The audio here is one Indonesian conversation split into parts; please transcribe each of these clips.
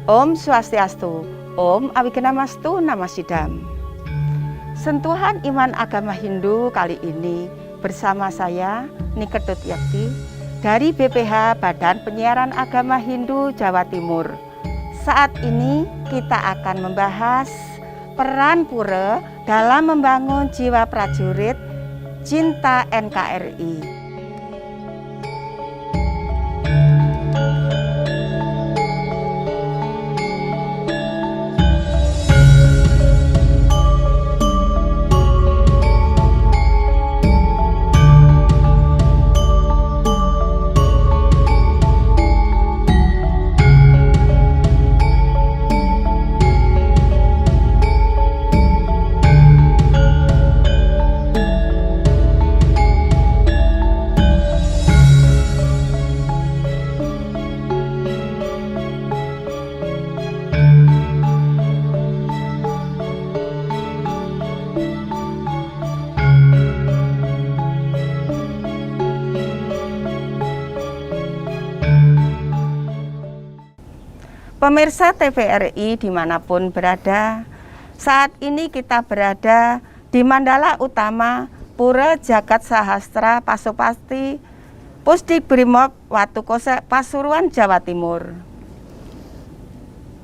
Om Swastiastu, Om Awignamastu Namasidam. Sentuhan iman agama Hindu kali ini bersama saya Niketut Yakti dari BPH Badan Penyiaran Agama Hindu Jawa Timur. Saat ini kita akan membahas peran pura dalam membangun jiwa prajurit cinta NKRI. Pemirsa TVRI dimanapun berada, saat ini kita berada di Mandala Utama Pura Jagat Sahastra Pasopati Pusdik Brimob Watukose Pasuruan Jawa Timur.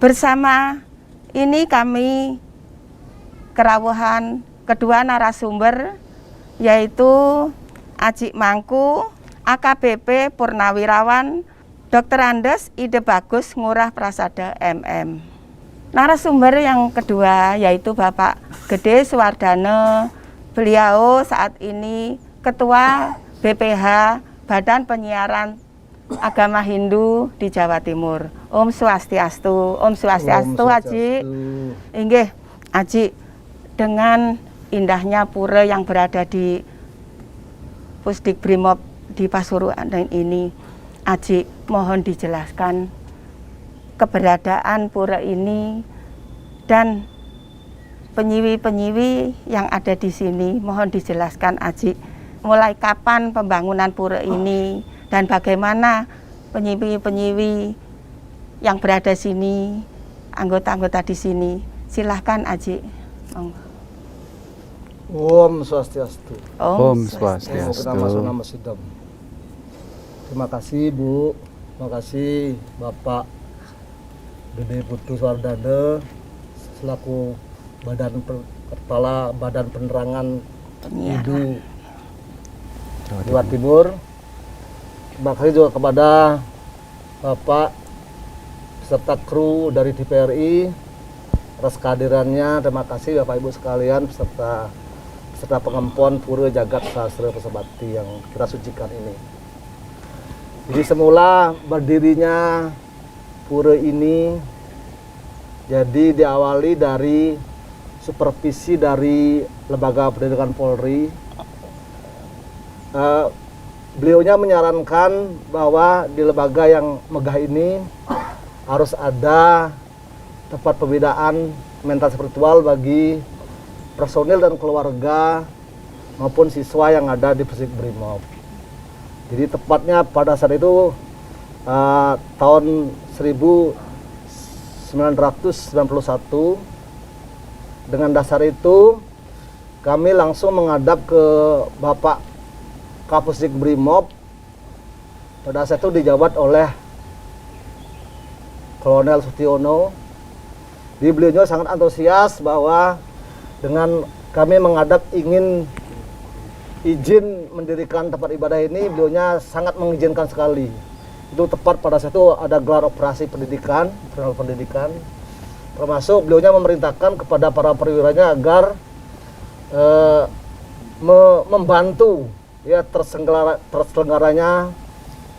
Bersama ini kami kerawuhan kedua narasumber, yaitu Aji Mangku, AKBP Purnawirawan Dr. Andes Ide Bagus Ngurah Prasada MM. Narasumber yang kedua yaitu Bapak Gede Suwardana. Beliau saat ini Ketua BPH Badan Penyiaran Agama Hindu di Jawa Timur. Om Swastiastu. Om Swastiastu, Aji. Inggih, Aji, dengan indahnya pura yang berada di Pusdik Brimob di Pasuruan ini, Aji, mohon dijelaskan keberadaan pura ini dan penyiwi-penyiwi yang ada di sini. Mohon dijelaskan, Aji, mulai kapan pembangunan pura ini dan bagaimana penyiwi-penyiwi yang berada di sini, anggota-anggota di sini. Silahkan, Aji. Om Swastiastu. Om Swastiastu. Namasidam. Terima kasih Bu, terima kasih Bapak Gede Putu Suwardana selaku Kepala Badan Penerangan Hindu Jawa Timur. Terima kasih juga kepada Bapak beserta kru dari TVRI atas kehadirannya. Terima kasih Bapak Ibu sekalian beserta pengempuan Pura Jagat Sahastra Pasopati yang kita sucikan ini. Jadi semula berdirinya pura ini jadi diawali dari supervisi dari Lembaga Pendidikan Polri. Beliaunya menyarankan bahwa di lembaga yang megah ini harus ada tempat pembinaan mental spiritual bagi personil dan keluarga maupun siswa yang ada di Pusdik Brimob. Jadi tepatnya pada saat itu tahun 1991, dengan dasar itu kami langsung menghadap ke Bapak Kapusdik Brimob. Pada saat itu dijabat oleh Kolonel Sutiono. Jadi beliau sangat antusias bahwa dengan kami menghadap ingin izin mendirikan tempat ibadah ini, beliaunya sangat mengizinkan sekali. Itu tepat pada saat itu ada gelar operasi pendidikan, termasuk beliaunya memerintahkan kepada para perwiranya agar membantu ya terselenggaranya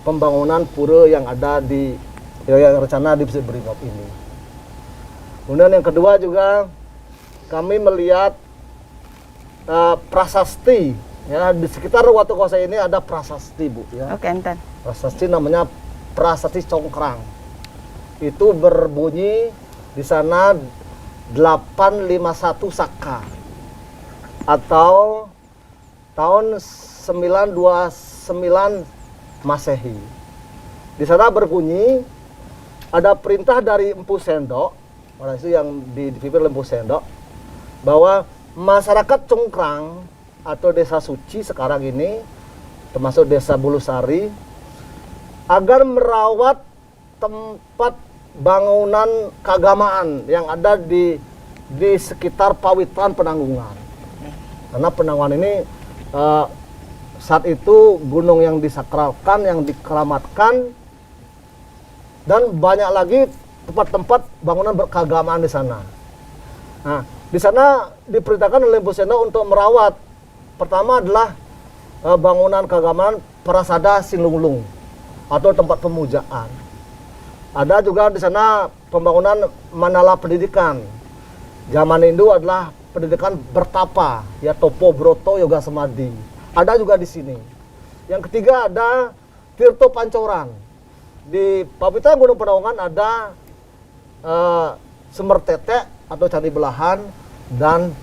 pembangunan pura yang ada di yang rencana di Pusdik Brimob ini. Kemudian yang kedua juga kami melihat prasasti. Ya, di sekitar Watukose ini ada prasasti, Bu, ya. Oke, enten. Prasasti namanya Prasasti Congkrang. Itu berbunyi di sana 851 Saka atau tahun 929 Masehi. Di sana berbunyi ada perintah dari Empu Sendok, orang itu yang dipimpin oleh Empu Sendok, bahwa masyarakat Congkrang atau Desa Suci sekarang ini, termasuk Desa Bulusari, agar merawat tempat bangunan keagamaan yang ada di sekitar Pawitan Penanggungan. Karena Penanggungan ini saat itu gunung yang disakralkan, yang dikeramatkan, dan banyak lagi tempat-tempat bangunan berkeagamaan di sana. Nah, di sana diperintahkan oleh Empu Sendok untuk merawat. Pertama adalah bangunan keagamaan Prasada Sinlunglung atau tempat pemujaan. Ada juga di sana pembangunan Mandala Pendidikan. Zaman Hindu adalah pendidikan bertapa, ya Topo Broto Yoga Samadhi. Ada juga di sini. Yang ketiga ada Tirto Pancoran. Di Pawitan Gunung Penanggungan ada Semer Tetek atau Candi Belahan dan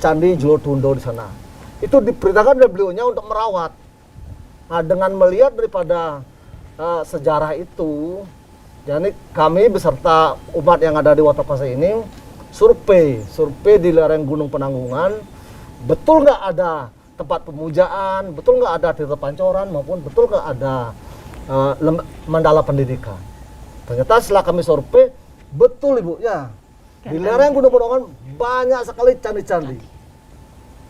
Candi Jolotundo di sana. Itu diperintahkan oleh beliaunya untuk merawat. Nah, dengan melihat daripada sejarah itu, jadi kami beserta umat yang ada di Watapasa ini survei di lereng Gunung Penanggungan, betul nggak ada tempat pemujaan, betul nggak ada Tirta Pancoran, maupun betul nggak ada Mandala Pendidikan. Ternyata setelah kami survei, betul Ibu, ya. Di lereng Gunung Penanggungan banyak sekali candi-candi.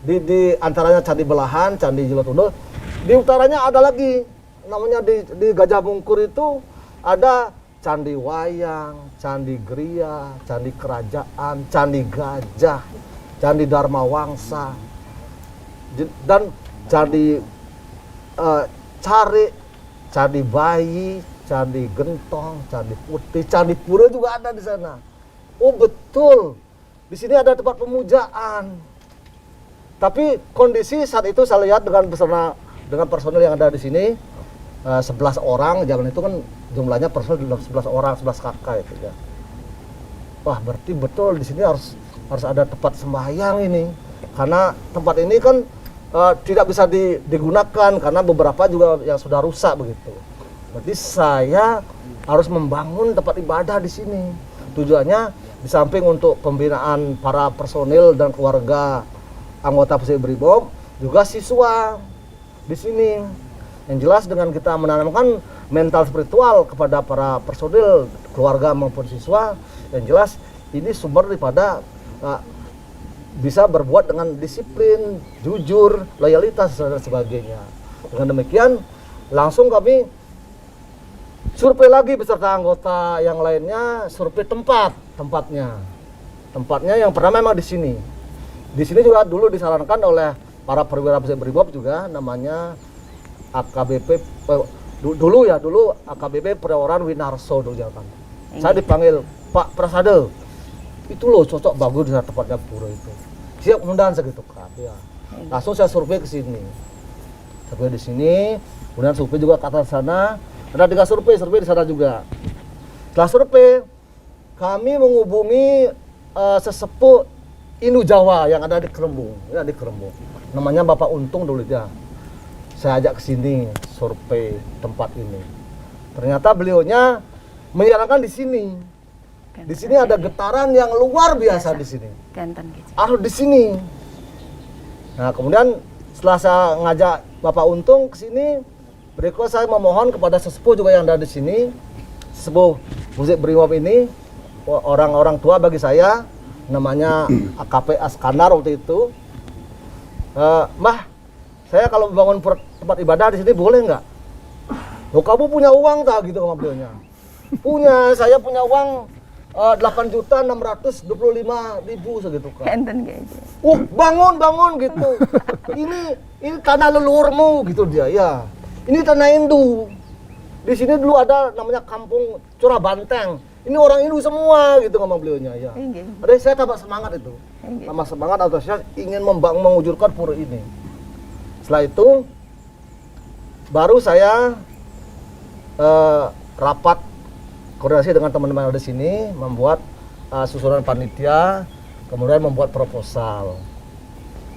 Di antaranya Candi Belahan, Candi Jolotundo. Di utaranya ada lagi, namanya di Gajah Mungkur itu ada Candi Wayang, Candi Gria, Candi Kerajaan, Candi Gajah, Candi Dharma Wangsa, dan Candi Cari, Candi Bayi, Candi Gentong, Candi Putih, Candi Pura juga ada di sana. Oh betul, di sini ada tempat pemujaan. Tapi kondisi saat itu saya lihat dengan personel yang ada di sini 11 orang, zaman itu kan jumlahnya personel 11 orang, 11 kakak itu ya. Wah berarti betul di sini harus ada tempat sembahyang ini, karena tempat ini kan tidak bisa digunakan karena beberapa juga yang sudah rusak begitu. Berarti saya harus membangun tempat ibadah di sini. Tujuannya di samping untuk pembinaan para personil dan keluarga anggota Pusat Brimob, juga siswa di sini. Yang jelas dengan kita menanamkan mental spiritual kepada para personil, keluarga maupun siswa, yang jelas ini sumber daripada bisa berbuat dengan disiplin, jujur, loyalitas dan sebagainya. Dengan demikian, langsung kami survei lagi beserta anggota yang lainnya, survei tempatnya. Tempatnya yang pertama memang di sini. Di sini juga dulu disarankan oleh para perwira Pusat Brimob juga, namanya AKBP dulu AKBP Pereworan Winarso dulu kan. Saya dipanggil Pak Prasada. Itu loh cocok bagus di tempatnya pura itu. Siap undang segitu kan. Ya. Langsung saya survei ke sini. Survei di sini, kemudian survei juga ke atas sana. Ada 3 survei di sana juga. Setelah survei, kami menghubungi sesepuh Indo Jawa yang ada di Kerembung, ya di Kerembung. Namanya Bapak Untung dulu dia. Saya ajak ke sini survei tempat ini. Ternyata beliaunya menyarankan di sini. Di sini ada getaran yang luar biasa di sini. Harus di sini. Nah, kemudian setelah saya ngajak Bapak Untung ke sini, berikut saya memohon kepada sesepuh juga yang ada di sini, sesepuh Pusat Brimob ini, orang tua bagi saya, namanya AKP Askandar waktu itu. Mbah, saya kalau membangun tempat ibadah di sini boleh nggak? Loh, kamu punya uang tak gitu sama beliaunya? Punya, saya punya uang 8.625.000 segitu kan. Bangun gitu. Ini tanah leluhurmu gitu dia ya. Ini tanah Hindu. Di sini dulu ada namanya kampung Curah Banteng. Ini orang Hindu semua gitu ngomong beliaunya ya. Ada saya tambah semangat itu. Tambah semangat atau saya ingin mewujudkan pura ini. Setelah itu baru saya rapat koordinasi dengan teman-teman yang ada di sini, membuat susunan panitia, kemudian membuat proposal.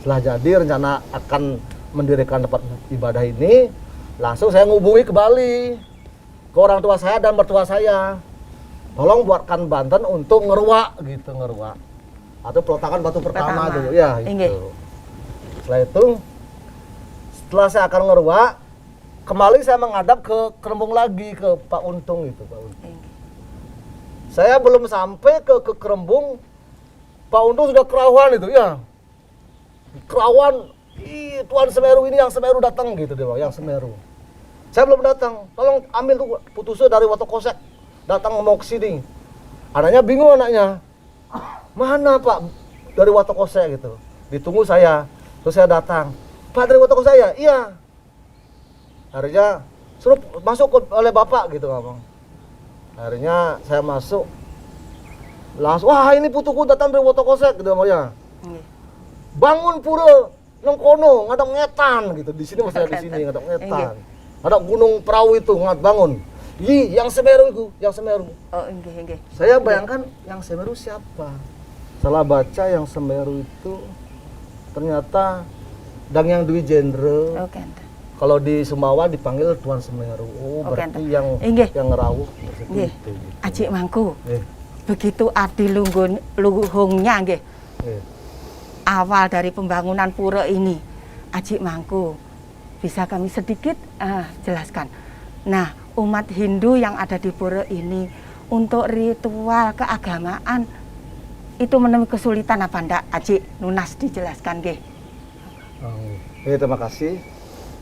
Setelah jadi rencana akan mendirikan tempat ibadah ini, langsung saya ngubungi ke Bali, ke orang tua saya dan mertua saya. tolong buatkan Banten untuk ngeruak gitu, ngeruak atau peletakan batu pertama dulu ya gitu. Setelah itu, setelah saya akan ngeruak, kembali saya menghadap ke Kerembung lagi, ke Pak Untung itu, Pak Untung. Saya belum sampai ke Kerembung, Pak Untung sudah kerawan itu ya. Kerawan, Tuan Semeru ini yang Semeru datang gitu dia, yang Semeru. Saya belum datang, tolong ambil tuh putusnya dari Watokosek, datang mau ke sini. Anaknya bingung anaknya, mana Pak dari Watokosek gitu. Ditunggu saya, terus saya datang. Pak dari Watokosek saya? Iya. Akhirnya suruh masuk oleh Bapak gitu ngomong. Akhirnya saya masuk, langsung, wah ini putuku datang dari Watokosek gitu ngomongnya. Bangun pura nang kono ngadang ngetan gitu. Di sini masih di sini ngadang ngetan. Ada gunung perahu itu ngat bangun. Yang Semeru itu, yang Semeru. Oh, enggak. Saya bayangkan yang Semeru siapa? Salah baca yang Semeru itu ternyata Dangyang Dwi Jendro. Kalau di Sumbawa dipanggil Tuan Semeru. Oh, berarti yang ngerawuh itu. Ajik mangku. Begitu adi luhungnya nggih. Awal dari pembangunan pura ini, Ajik mangku, bisa kami sedikit jelaskan. Nah, umat Hindu yang ada di pura ini untuk ritual keagamaan itu menemui kesulitan apa ndak? Ajik Nunas dijelaskan nggih. Terima kasih.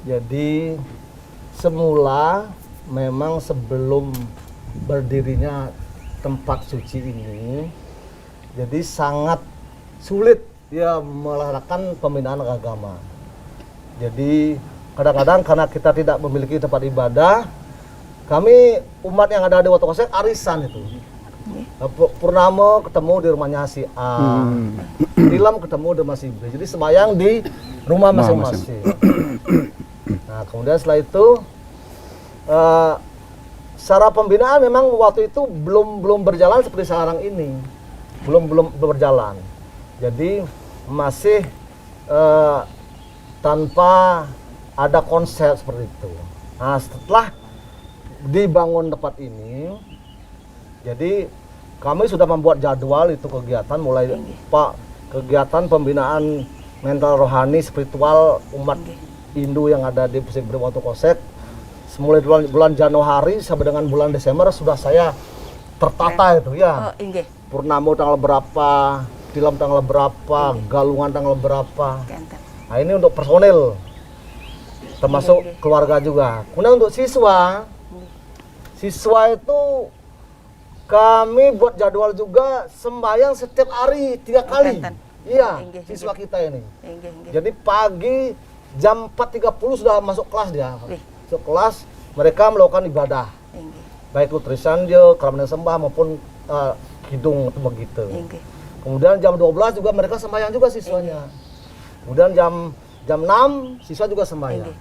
Jadi semula memang sebelum berdirinya tempat suci ini, jadi sangat sulit dia melaksanakan pembinaan agama. Jadi kadang-kadang karena kita tidak memiliki tempat ibadah, kami umat yang ada di Watokosek arisan itu. Purnama ketemu di rumahnya si A, Tilam ketemu di rumah si B. Jadi sembahyang di rumah masing-masing. Nah kemudian setelah itu, secara pembinaan memang waktu itu belum berjalan seperti sekarang ini, belum berjalan. Jadi masih tanpa ada konsep seperti itu. Nah setelah dibangun tempat ini, jadi kami sudah membuat jadwal itu kegiatan mulai kegiatan pembinaan mental rohani spiritual umat Hindu yang ada di Pusat Watokosek. Mulai bulan Januari sampai dengan bulan Desember sudah saya tertata itu ya. Purnama tanggal berapa, Tilam tanggal berapa, Galungan tanggal berapa. Nah ini untuk personil, termasuk keluarga juga. Kemudian untuk siswa itu kami buat jadwal juga sembahyang setiap hari 3 kali. Iya, siswa kita ini. Jadi pagi jam 4.30 sudah masuk kelas dia. Masuk kelas, mereka melakukan ibadah. Baik itu Trisandya, Keramaian Sembah maupun Kidung atau begitu. Kemudian jam 12 juga mereka sembahyang juga siswanya. Kemudian jam 6 siswa juga sembahyang.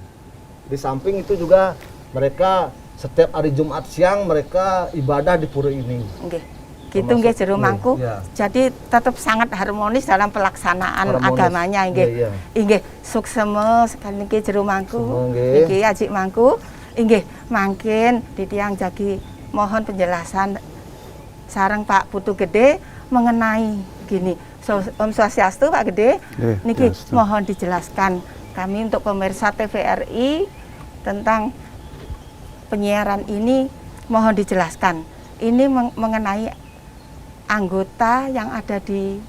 Di samping itu juga mereka setiap hari Jumat siang mereka ibadah di pura ini. Gitu nggih jero mangku. Jadi tetap sangat harmonis dalam pelaksanaan agamanya nggih. Inggih sukseme sekali niki jero mangku. Niki Ajik mangku. Inggih mangkin titiang jagi mohon penjelasan sareng Pak Putu Gede mengenai gini. Om Swastiastu Pak Gede. Niki mohon dijelaskan kami untuk pemirsa TVRI tentang penyiaran ini, mohon dijelaskan. Ini mengenai anggota yang ada di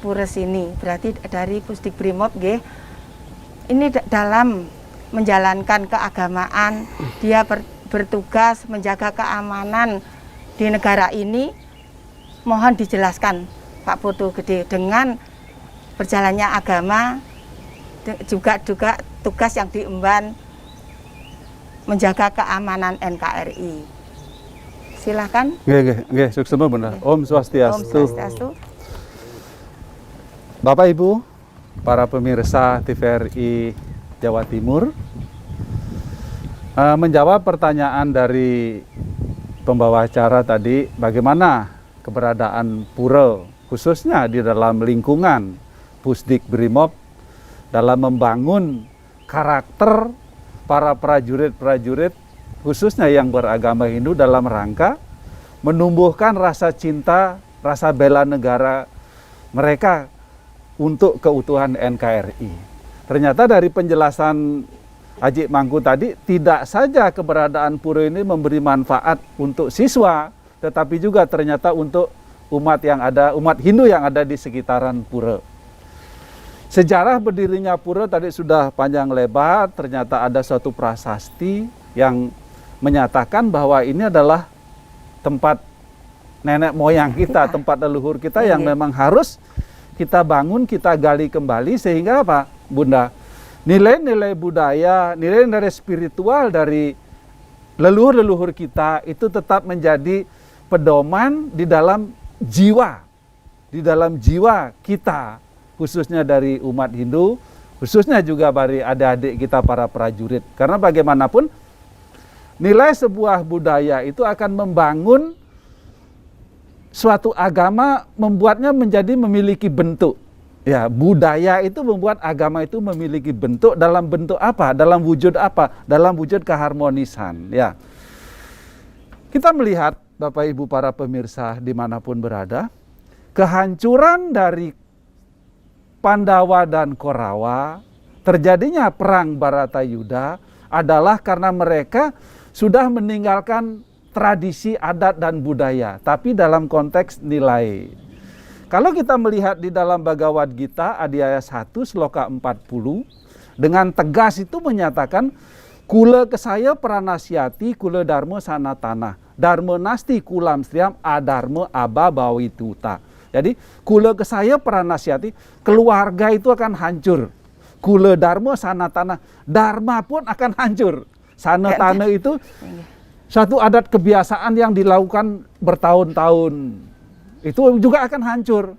Pura sini, berarti dari Pusdik Brimob nggih. Ini dalam menjalankan keagamaan, dia bertugas menjaga keamanan di negara ini. Mohon dijelaskan Pak Putu Gede dengan berjalannya agama juga tugas yang diemban menjaga keamanan NKRI. Silakan. Nggih, suksema benar. Om Swastiastu. Om Swastiastu. Bapak Ibu, para pemirsa TVRI Jawa Timur, menjawab pertanyaan dari pembawa acara tadi, bagaimana keberadaan pura khususnya di dalam lingkungan Pusdik Brimob dalam membangun karakter para prajurit-prajurit khususnya yang beragama Hindu dalam rangka menumbuhkan rasa cinta, rasa bela negara mereka untuk keutuhan NKRI. Ternyata dari penjelasan Haji Mangku tadi, tidak saja keberadaan pura ini memberi manfaat untuk siswa, tetapi juga ternyata untuk umat Hindu yang ada di sekitaran pura. Sejarah berdirinya pura tadi sudah panjang lebar, ternyata ada suatu prasasti yang menyatakan bahwa ini adalah tempat nenek moyang kita, tempat leluhur kita yang memang harus kita bangun, kita gali kembali, sehingga apa, Bunda? Nilai-nilai budaya, nilai-nilai spiritual dari leluhur-leluhur kita itu tetap menjadi pedoman di dalam jiwa kita, khususnya dari umat Hindu, khususnya juga dari adik-adik kita para prajurit. Karena bagaimanapun nilai sebuah budaya itu akan membangun suatu agama, membuatnya menjadi memiliki bentuk. Ya, budaya itu membuat agama itu memiliki bentuk. Dalam bentuk apa? Dalam wujud apa? Dalam wujud keharmonisan. Ya, kita melihat Bapak Ibu para pemirsa dimanapun berada, kehancuran dari Pandawa dan Korawa, terjadinya perang Baratayuda adalah karena mereka sudah meninggalkan tradisi, adat, dan budaya, tapi dalam konteks nilai. Kalau kita melihat di dalam Bhagavad Gita, Adhyaya 1, Sloka 40, dengan tegas itu menyatakan, Kula kesaya pranasyati, kula dharma sanatana, dharma nasti kulam striam, adharma aba bawituta. Jadi, kula kesaya pranasyati, keluarga itu akan hancur. Kula dharma sanatana, dharma pun akan hancur. Sanatana itu satu adat kebiasaan yang dilakukan bertahun-tahun. Itu juga akan hancur.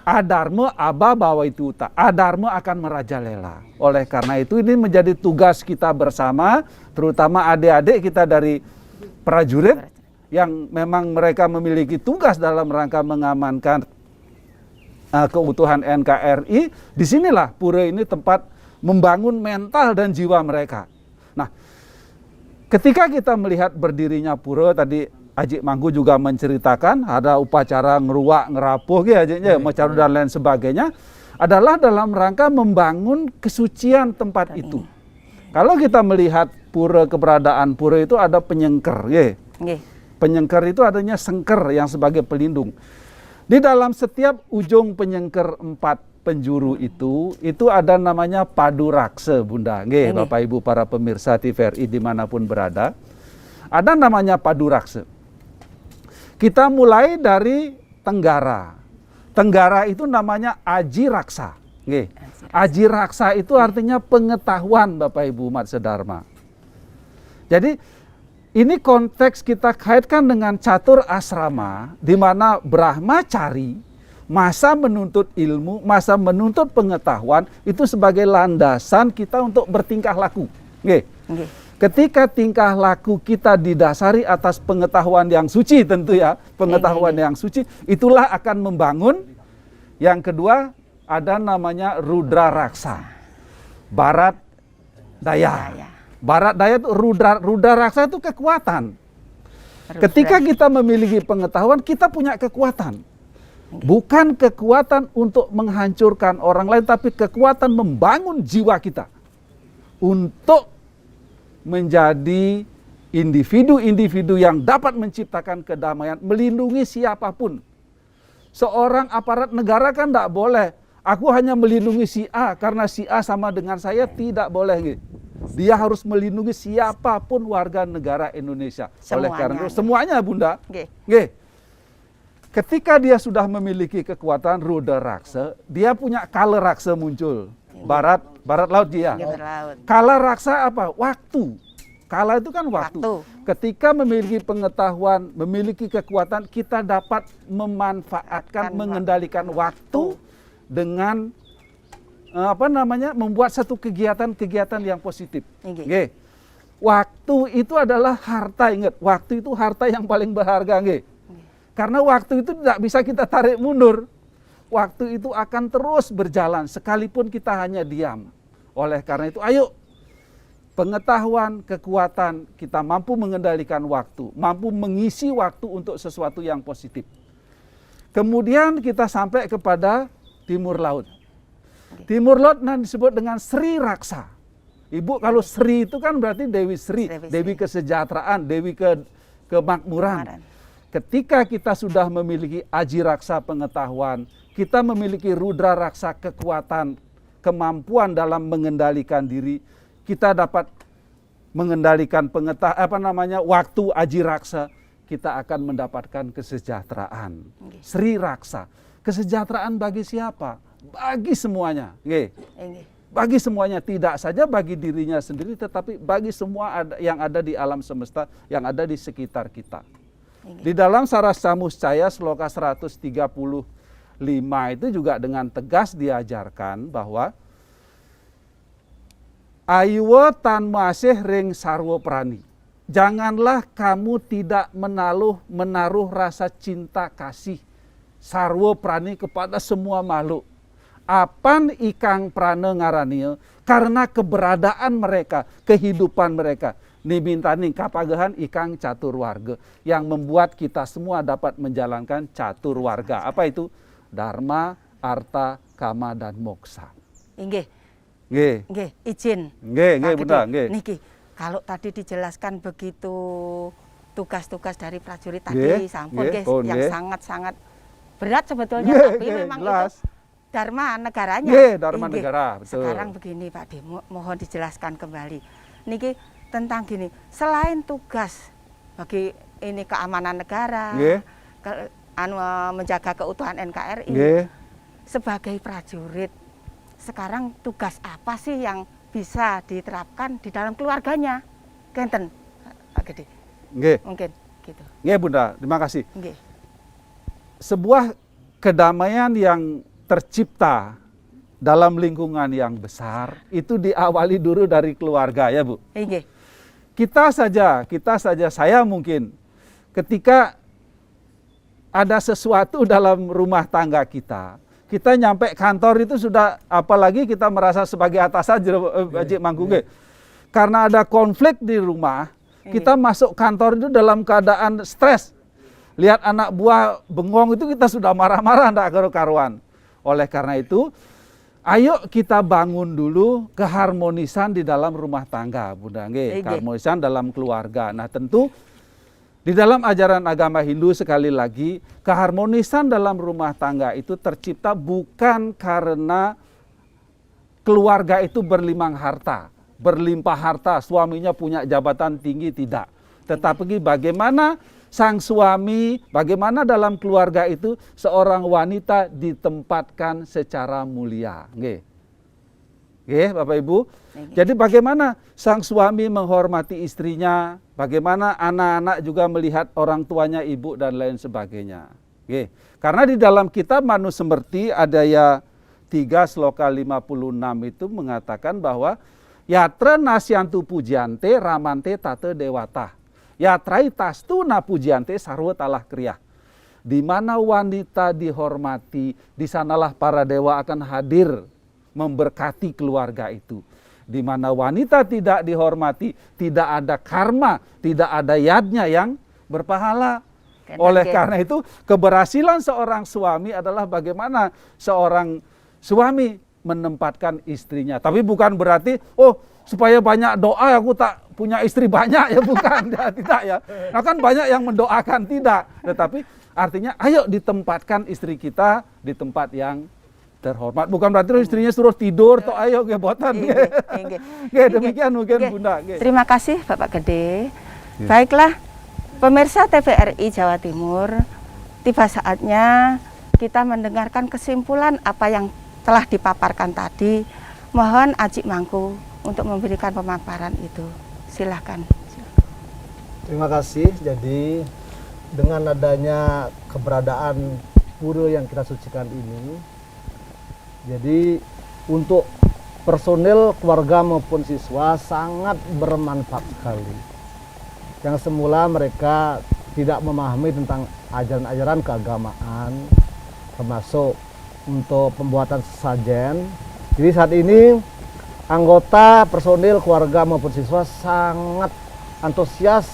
Adharma aba bawituta, adharma akan merajalela. Oleh karena itu ini menjadi tugas kita bersama, terutama adik-adik kita dari prajurit yang memang mereka memiliki tugas dalam rangka mengamankan keutuhan NKRI. Disinilah pura ini tempat membangun mental dan jiwa mereka. Nah, ketika kita melihat berdirinya pura, tadi Haji Mangku juga menceritakan ada upacara ngeruak, ngerapuh, macaru dan lain sebagainya, adalah dalam rangka membangun kesucian tempat itu. Kalau kita melihat pura, keberadaan pura itu ada penyengker, penyengker itu adanya sengker yang sebagai pelindung. Di dalam setiap ujung penyengker 4 penjuru itu ada namanya paduraksa, Bunda. Bapak Ibu para pemirsa TVRI dimanapun berada, ada namanya paduraksa. Kita mulai dari Tenggara. Tenggara itu namanya Aji Raksa. Aji Raksa itu artinya pengetahuan, Bapak Ibu umat sedharma. Jadi ini konteks kita kaitkan dengan catur asrama, di mana Brahmacari, masa menuntut ilmu, masa menuntut pengetahuan, itu sebagai landasan kita untuk bertingkah laku. Ketika tingkah laku kita didasari atas pengetahuan yang suci, tentu ya, pengetahuan yang suci, itulah akan membangun. Yang kedua, ada namanya Rudra Raksa, Barat Daya. Barat Daya itu Rudra Raksa itu kekuatan. Ketika kita memiliki pengetahuan, kita punya kekuatan. Bukan kekuatan untuk menghancurkan orang lain, tapi kekuatan membangun jiwa kita untuk menjadi individu-individu yang dapat menciptakan kedamaian, melindungi siapapun. Seorang aparat negara kan tidak boleh, aku hanya melindungi si A karena si A sama dengan saya, tidak boleh. Dia harus melindungi siapapun warga negara Indonesia. Oleh karena itu semuanya, Bunda. Ketika dia sudah memiliki kekuatan Rudra Raksa, dia punya Kala Raksa muncul. Barat laut dia. Kala Raksa apa? Waktu. Kala itu kan waktu. Ketika memiliki pengetahuan, memiliki kekuatan, kita dapat memanfaatkan, mengendalikan waktu dengan membuat satu kegiatan-kegiatan yang positif. Waktu itu adalah harta, ingat. Waktu itu harta yang paling berharga. Karena waktu itu tidak bisa kita tarik mundur. Waktu itu akan terus berjalan sekalipun kita hanya diam. Oleh karena itu, ayo pengetahuan, kekuatan, kita mampu mengendalikan waktu, mampu mengisi waktu untuk sesuatu yang positif. Kemudian kita sampai kepada timur laut. Timur laut disebut dengan Sri Raksa. Ibu, kalau Sri itu kan berarti Dewi Sri, Dewi kesejahteraan, Dewi kemakmuran. Ketika kita sudah memiliki Aji Raksa pengetahuan, kita memiliki Rudra Raksa kekuatan, kemampuan dalam mengendalikan diri, kita dapat mengendalikan waktu Aji Raksa, kita akan mendapatkan kesejahteraan. Sri Raksa, kesejahteraan bagi siapa? Bagi semuanya. Bagi semuanya, tidak saja bagi dirinya sendiri, tetapi bagi semua yang ada di alam semesta, yang ada di sekitar kita. Di dalam Sarasa Muscaya Sloka 135 itu juga dengan tegas diajarkan bahwa Ayuwa tan masih ring sarwo prani. Janganlah kamu tidak menaruh rasa cinta kasih sarwo prani kepada semua makhluk. Apan ikang prana ngaranil, karena keberadaan mereka, kehidupan mereka. Nimintaning kapagahan ikang catur warga, yang membuat kita semua dapat menjalankan catur warga. Apa itu? Dharma, arta, kama, dan moksa. Inggih. Nggih, izin. Nggih, Bunda, nggih. Niki, kalau tadi dijelaskan begitu tugas-tugas dari prajurit tadi sampun yang sangat-sangat berat sebetulnya, tapi memang jelas. Itu dharma negaranya. Dharma negara, betul. Sekarang begini Pak D, mohon dijelaskan kembali. Niki tentang gini, selain tugas bagi ini keamanan negara, menjaga keutuhan NKRI, sebagai prajurit, sekarang tugas apa sih yang bisa diterapkan di dalam keluarganya? Kenten, Pak Gede. Mungkin gitu. Bunda, terima kasih. Nggih. Sebuah kedamaian yang tercipta dalam lingkungan yang besar itu diawali dulu dari keluarga, ya Bu. Nggih. Kita saja, saya mungkin ketika ada sesuatu dalam rumah tangga kita nyampe kantor itu sudah, apalagi kita merasa sebagai atasan Haji Mangkuge. Karena ada konflik di rumah, kita masuk kantor itu dalam keadaan stres. Lihat anak buah bengong itu kita sudah marah-marah, ndak karu-karuan. Oleh karena itu, ayo kita bangun dulu keharmonisan di dalam rumah tangga, Bunda. Keharmonisan dalam keluarga. Nah, tentu di dalam ajaran agama Hindu sekali lagi, keharmonisan dalam rumah tangga itu tercipta bukan karena keluarga itu berlimpah harta, suaminya punya jabatan tinggi, tidak. Tetapi bagaimana sang suami, bagaimana dalam keluarga itu seorang wanita ditempatkan secara mulia. Bapak Ibu. Jadi bagaimana sang suami menghormati istrinya, bagaimana anak-anak juga melihat orang tuanya, ibu dan lain sebagainya. Karena di dalam kitab Manusemerti Adaya 3 Sloka 56 itu mengatakan bahwa yatra nasyantu pujante ramante tate dewata. Yatrai tastu na pujante sarwa talah kriyah. Di mana wanita dihormati, di sanalah para dewa akan hadir memberkati keluarga itu. Di mana wanita tidak dihormati, tidak ada karma, tidak ada yadnya yang berpahala. Oleh karena itu, keberhasilan seorang suami adalah bagaimana seorang suami menempatkan istrinya. Tapi bukan berarti, supaya banyak doa aku tak punya istri banyak, ya bukan, ya, tidak ya. Nah kan banyak yang mendoakan, tidak. Tetapi artinya ayo ditempatkan istri kita di tempat yang terhormat. Bukan berarti istrinya suruh tidur, toh ayo botan. Demikian mungkin Bunda. Terima kasih Bapak Gede. Baiklah, pemirsa TVRI Jawa Timur, tiba saatnya kita mendengarkan kesimpulan apa yang telah dipaparkan tadi. Mohon Aji Mangku untuk memberikan pemaparan itu. Silahkan. Terima kasih. Jadi dengan adanya keberadaan pura yang kita sucikan ini, jadi untuk personil keluarga maupun siswa sangat bermanfaat sekali. Yang semula mereka tidak memahami tentang ajaran-ajaran keagamaan, termasuk untuk pembuatan sesajen. Jadi saat ini anggota, personil, keluarga maupun siswa sangat antusias,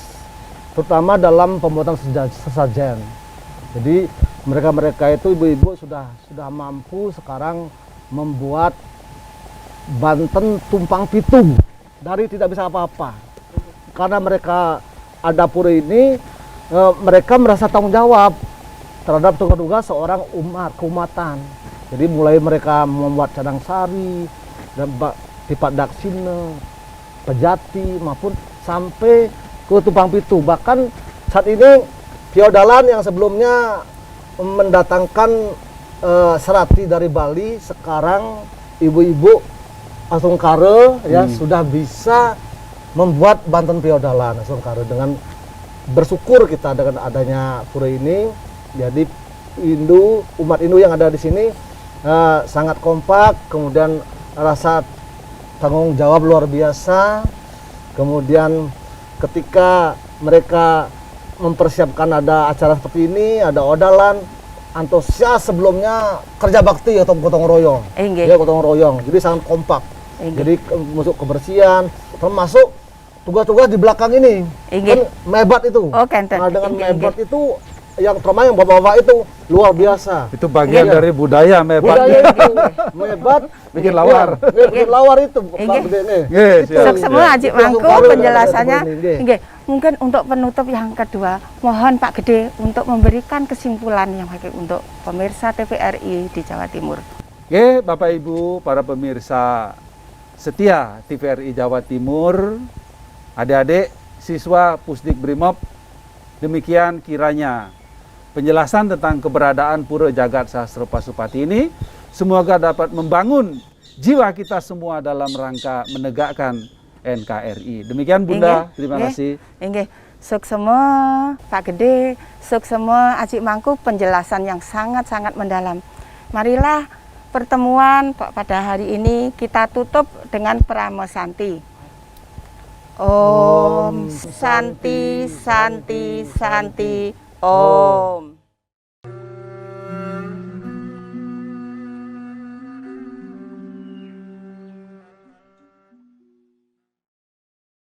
terutama dalam pembuatan sesajen. Jadi mereka itu ibu-ibu sudah mampu sekarang membuat Banten tumpang pitung dari tidak bisa apa-apa. Karena mereka ada pura ini, mereka merasa tanggung jawab terhadap tugas-tugas seorang keumatan. Jadi mulai mereka membuat cadang sari, dan pipat daksina, pejati, maupun sampai ke tumpang pitu. Bahkan saat ini feodalan yang sebelumnya mendatangkan serati dari Bali, sekarang ibu-ibu Asungkare ya sudah bisa membuat Banten feodalan Asungkare. Dengan bersyukur kita dengan adanya pura ini, jadi umat Hindu yang ada di sini sangat kompak, kemudian rasa tanggung jawab luar biasa. Kemudian ketika mereka mempersiapkan ada acara seperti ini, ada odalan, antusias sebelumnya kerja bakti atau gotong royong. Ya, gotong royong. Jadi sangat kompak. Jadi masuk kebersihan, termasuk tugas-tugas di belakang ini. Kan mebat itu. Nah, dengan mebat itu yang terutama yang bapak-bapak itu luar biasa. Itu bagian dari budaya mebat. Budaya itu mebat bikin lawar. Bikin lawar itu. Semua Aji Mangku penjelasannya. Mungkin untuk penutup yang kedua, mohon Pak Gede untuk memberikan kesimpulan yang baik untuk pemirsa TVRI di Jawa Timur. Oke, Bapak Ibu, para pemirsa setia TVRI Jawa Timur, adik-adik siswa Pusdik Brimob, demikian kiranya penjelasan tentang keberadaan Pura Jagat Sastro Pasupati ini semoga dapat membangun jiwa kita semua dalam rangka menegakkan NKRI. Demikian Bunda, terima kasih. Suk semua Pak Gede, suk semua Aji Mangku, penjelasan yang sangat-sangat mendalam. Marilah pertemuan pada hari ini kita tutup dengan Prama Santi. Om Santi Santi Santi Om.